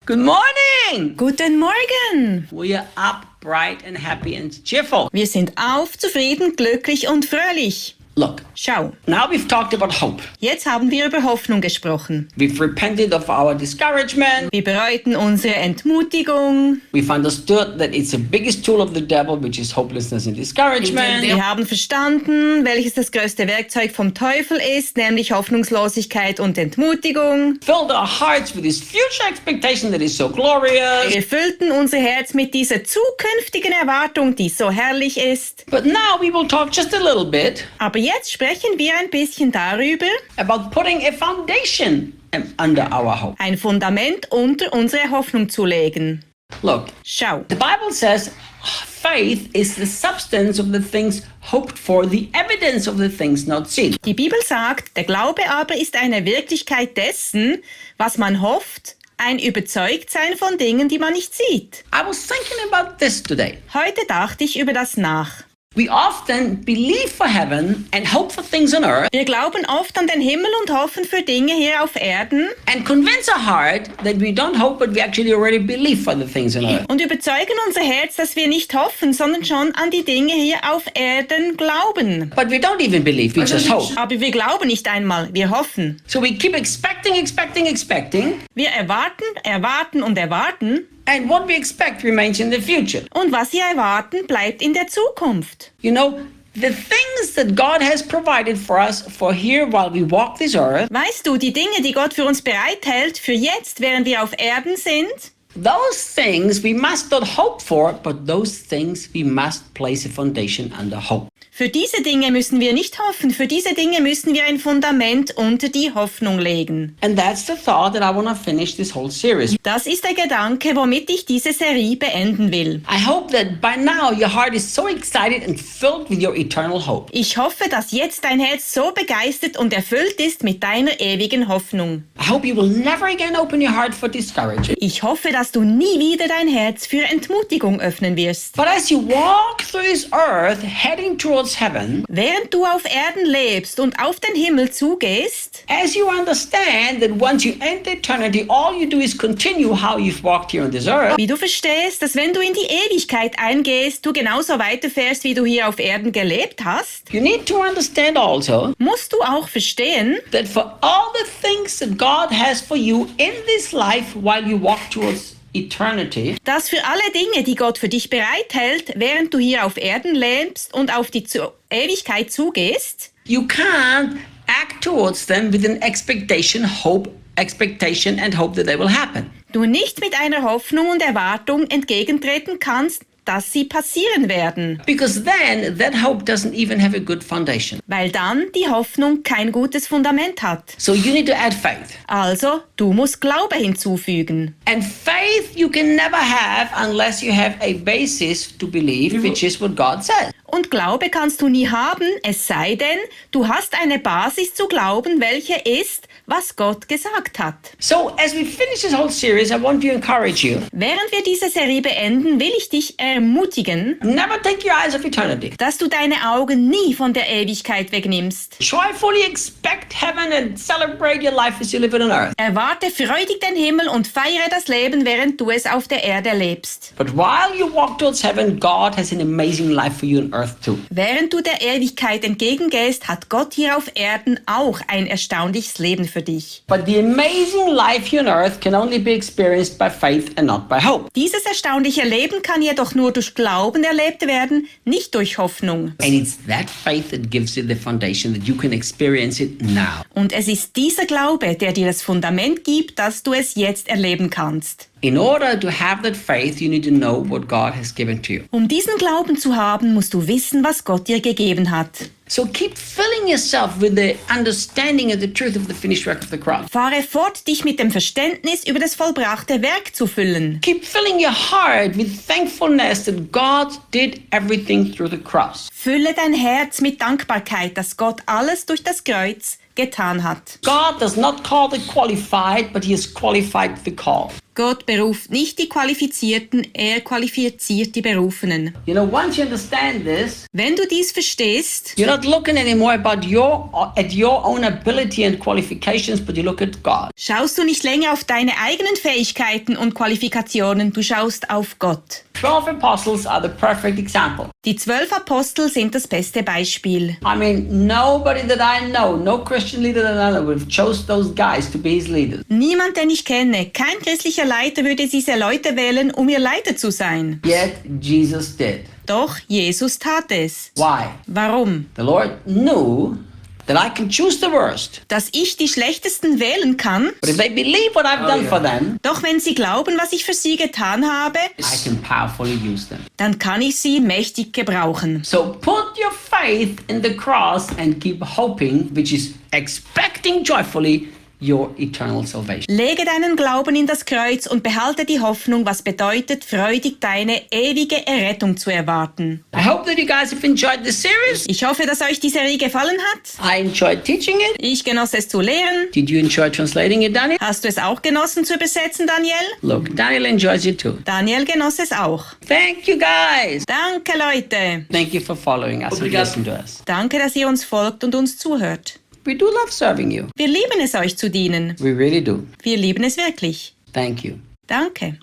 Good morning! Guten Morgen! We are up, bright and happy and cheerful. Wir sind auf, zufrieden, glücklich und fröhlich. Look, Schau, now we've talked about hope. jetzt haben wir über Hoffnung gesprochen. We've repented of our discouragement. Wir bereuten unsere Entmutigung. We've understood that it's the biggest tool of the devil, which is hopelessness and discouragement. Wir haben verstanden, welches das grösste Werkzeug vom Teufel ist, nämlich Hoffnungslosigkeit und Entmutigung. Filled our hearts with this future expectation that is so glorious. Wir füllten unser Herz mit dieser zukünftigen Erwartung, die so herrlich ist. But now we will talk just a little bit Aber jetzt sprechen wir ein bisschen darüber, about putting a foundation under our hope. ein Fundament unter unsere Hoffnung zu legen. Look, Schau, the Bible says faith is the substance of the things hoped for, the evidence of the things not seen. die Bibel sagt, der Glaube aber ist eine Wirklichkeit dessen, was man hofft, ein Überzeugtsein von Dingen, die man nicht sieht. I was thinking about this today. Heute dachte ich über das nach. We often believe for heaven and hope for things on earth Wir glauben oft an den Himmel und hoffen für Dinge hier auf Erden and convince our heart that we don't hope but we actually already believe for the things on earth. und überzeugen unser Herz, dass wir nicht hoffen, sondern schon an die Dinge hier auf Erden glauben. But we don't even believe, we just hope. Aber wir glauben nicht einmal, wir hoffen. So we keep expecting Wir erwarten und erwarten and what we expect remains in the future. und was wir erwarten, bleibt in der Zukunft. You know, the things that God has provided for us for here while we walk this earth, Weißt du, die Dinge, die Gott für uns bereithält, für jetzt, während wir auf Erden sind, those things we must not hope for, but those things we must place a foundation under hope. für diese Dinge müssen wir nicht hoffen, für diese Dinge müssen wir ein Fundament unter die Hoffnung legen. And that's the thought that I want to finish this whole series. Das ist der Gedanke, womit ich diese Serie beenden will. I hope that by now your heart is so excited and filled with your eternal hope. Ich hoffe, dass jetzt dein Herz so begeistert und erfüllt ist mit deiner ewigen Hoffnung. I hope you will never again open your heart for discouragement. Ich hoffe, dass du nie wieder dein Herz für Entmutigung öffnen wirst. But as you walk through this earth, heading towards heaven, Während du auf Erden lebst und auf den Himmel zugehst, as you understand that once you enter eternity, all you do is continue how you've walked here on this earth, wie du verstehst, dass wenn du in die Ewigkeit eingehst, du genauso weiterfährst, wie du hier auf Erden gelebt hast, you need to understand also musst du auch verstehen, that for all the things that God has for you in this life while you walk towards eternity, dass für alle Dinge, die Gott für dich bereithält, während du hier auf Erden lebst und auf die Ewigkeit zugehst, you can't act towards them with an expectation and hope that they will happen. du nicht mit einer Hoffnung und Erwartung entgegentreten kannst, dass sie passieren werden, Because then that hope doesn't even have a good foundation. weil dann die Hoffnung kein gutes Fundament hat. So you need to add faith. Also, du musst Glaube hinzufügen. And faith you can never have unless you have a basis to believe, which is what God says. Und Glaube kannst du nie haben, es sei denn, du hast eine Basis zu glauben, welche ist, was Gott gesagt hat. So as we finish this whole series, I want to encourage you. Während wir diese Serie beenden, will ich dich ermutigen, Never take your eyes off eternity. dass du deine Augen nie von der Ewigkeit wegnimmst. Joyfully expect heaven and celebrate your life as you live it on earth. Erwarte freudig den Himmel und feiere das Leben, während du es auf der Erde lebst. But while you walk towards heaven, God has an amazing life for you on earth too. Während du der Ewigkeit entgegengehst, hat Gott hier auf Erden auch ein erstaunliches Leben für dich. But the amazing life here on earth can only be experienced by faith and not by hope. Dieses erstaunliche Leben kann jedoch nur durch Glauben erlebt werden, nicht durch Hoffnung. And it's that faith that gives you the foundation that you can experience it now. Und es ist dieser Glaube, der dir das Fundament gibt, dass du es jetzt erleben kannst. In order to have that faith, you need to know what God has given to you. Um diesen Glauben zu haben, musst du wissen, was Gott dir gegeben hat. So keep filling yourself with the understanding and the truth of the finished work of the cross. Fahre fort, dich mit dem Verständnis über das vollbrachte Werk zu füllen. Keep filling your heart with thankfulness that God did everything through the cross. Fülle dein Herz mit Dankbarkeit, dass Gott alles durch das Kreuz getan hat. God does not call the qualified, but he has qualified the called. Gott beruft nicht die Qualifizierten, er qualifiziert die Berufenen. You know, once you understand this, Wenn du dies verstehst, you're not looking anymore at your own ability and qualifications, but you look at God. schaust du nicht länger auf deine eigenen Fähigkeiten und Qualifikationen, du schaust auf Gott. 12 apostles are the perfect example. Die 12 Apostel sind das beste Beispiel. I mean, nobody that I know, no Christian leader that I know, would have chose those guys to be his leaders. Niemand, den ich kenne, kein christlicher Leiter würde diese Leute wählen, um ihr Leiter zu sein. Yet Jesus did. Doch Jesus tat es. Why? Warum? The Lord knew that I can choose the worst. Dass ich die Schlechtesten wählen kann, But if they believe what I've done for them, doch wenn sie glauben, was ich für sie getan habe, I can powerfully use them. dann kann ich sie mächtig gebrauchen. So put your faith in the cross and keep hoping, which is expecting joyfully your eternal salvation. Lege deinen Glauben in das Kreuz und behalte die Hoffnung, was bedeutet, freudig deine ewige Errettung zu erwarten. I hope that you guys have enjoyed this series. Ich hoffe, dass euch die Serie gefallen hat. I enjoyed teaching it. Ich genoss es zu lehren. Did you enjoy translating it, Daniel? Hast du es auch genossen zu übersetzen, Daniel? Look, Daniel enjoys it too. Daniel genoss es auch. Thank you guys. Danke, Leute. Thank you for following us and listening to us. Danke, dass ihr uns folgt und uns zuhört. We do love serving you. Wir lieben es, euch zu dienen. We really do. Wir lieben es wirklich. Thank you. Danke.